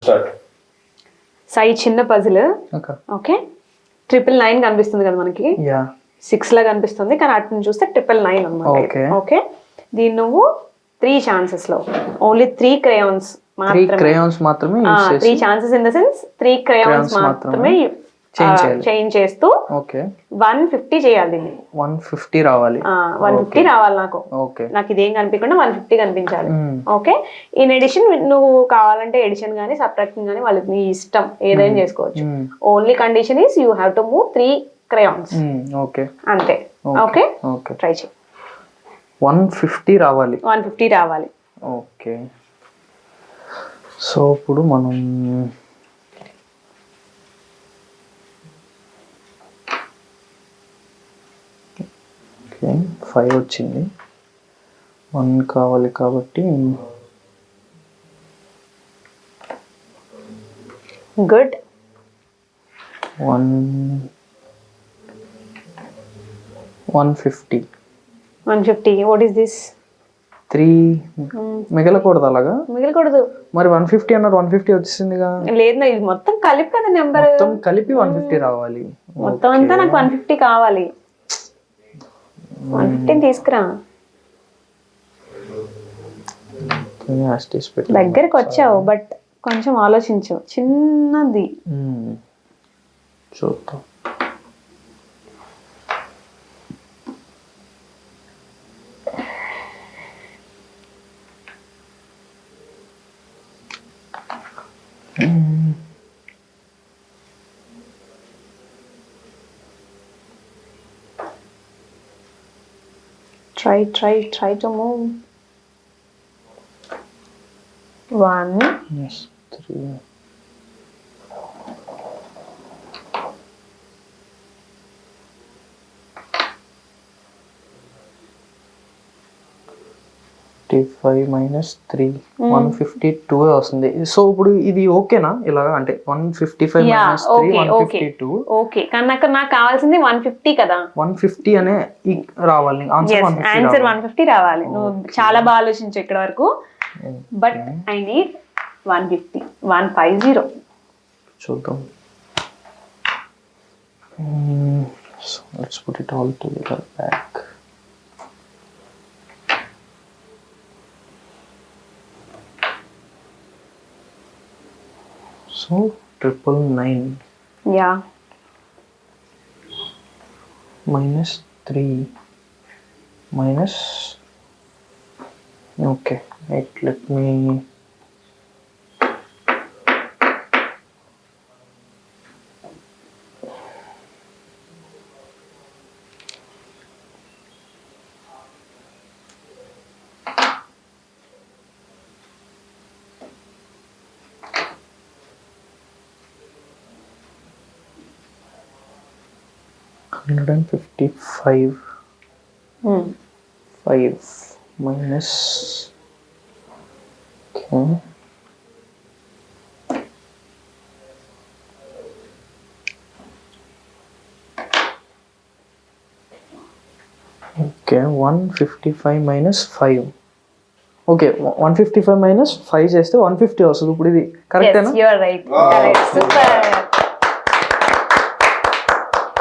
Start. Sai చిన్న puzzle. Okay. Okay, 999 కనిపిస్తుంది కదా మనకి, యా 6 లా కనిపిస్తుంది కానీ అటు నుంచి చూస్తే 999 అన్నమాట. ఓకే. ఓకే, దీన్ని నువ్వు 3 chances లో ఓన్లీ 3 crayons 3 మాత్రమే, crayons మాత్రమే యూస్ 3 చేసి chances in the sense 3 crayons మాత్రమే చేంజ్ చేస్తూ ఓకే 150 చేయాలి దీన్ని. 150 రావాలి. 150 రావాలి నాకు. ఓకే. నాకు ఇదేం కనిపించకుండా 150 కనిపించాలి. ఓకే, ఇన్ ఎడిషన్ నువ్వు కావాలంటే ఎడిషన్ కానీ సబ్ట్రాక్షన్ కానీ వాళ్ళకి నీ ఇష్టం ఏదైనా చేసుకోవచ్చు. Only condition is you have to move 3 crayons. Okay అంతే. ఓకే, ఓకే ట్రై చేయి. 150 రావాలి. 150 రావాలి. ఓకే, సో ఇప్పుడు మనం ఓకే 5 వచ్చింది, 1 కావాలి కాబట్టి గుడ్. 150. 150. What is this? 3 మిగలకూడదు అలాగా. మిగలకూడదు మరి 150 అన్నారు, 150 వచ్చేసిందిగా. లేదు నా ఇది మొత్తం కలిపి కదా నెంబర్, మొత్తం కలిపి 150 రావాలి. మొత్తం అంతా నాకు 150 కావాలి. 150 తీసుకురా. దగ్గరికి వచ్చావు బట్ కొంచెం ఆలోచించు, చిన్నది. చూద్దాం. Try to move. 1. Yes, 3. -3 152 వస్తుంది. సో ఇప్పుడు ఇది ఓకేనా ఇలాగా, అంటే 155 - 3 152. ఓకే, కానీ నాకు కావాల్సింది 150 కదా. 150 అనే రావాలి ఆన్సర్. 150 రావాలి. నువ్వు చాలా బాగా ఆలోచించు ఇక్కడ వరకు, బట్ ఐ నీడ్ 150. 150. చూద్దాం. So let's put it all together back. So 999. Yeah. -3 minus. Okay, wait, let me. $155. 5 minus. Okay. Okay, 155 minus 5. Okay, 155 minus 5 చేస్తే 150 వస్తుంది. ఇప్పుడు ఇది కరెక్టేనా? Yes, you are right. Correct. Super.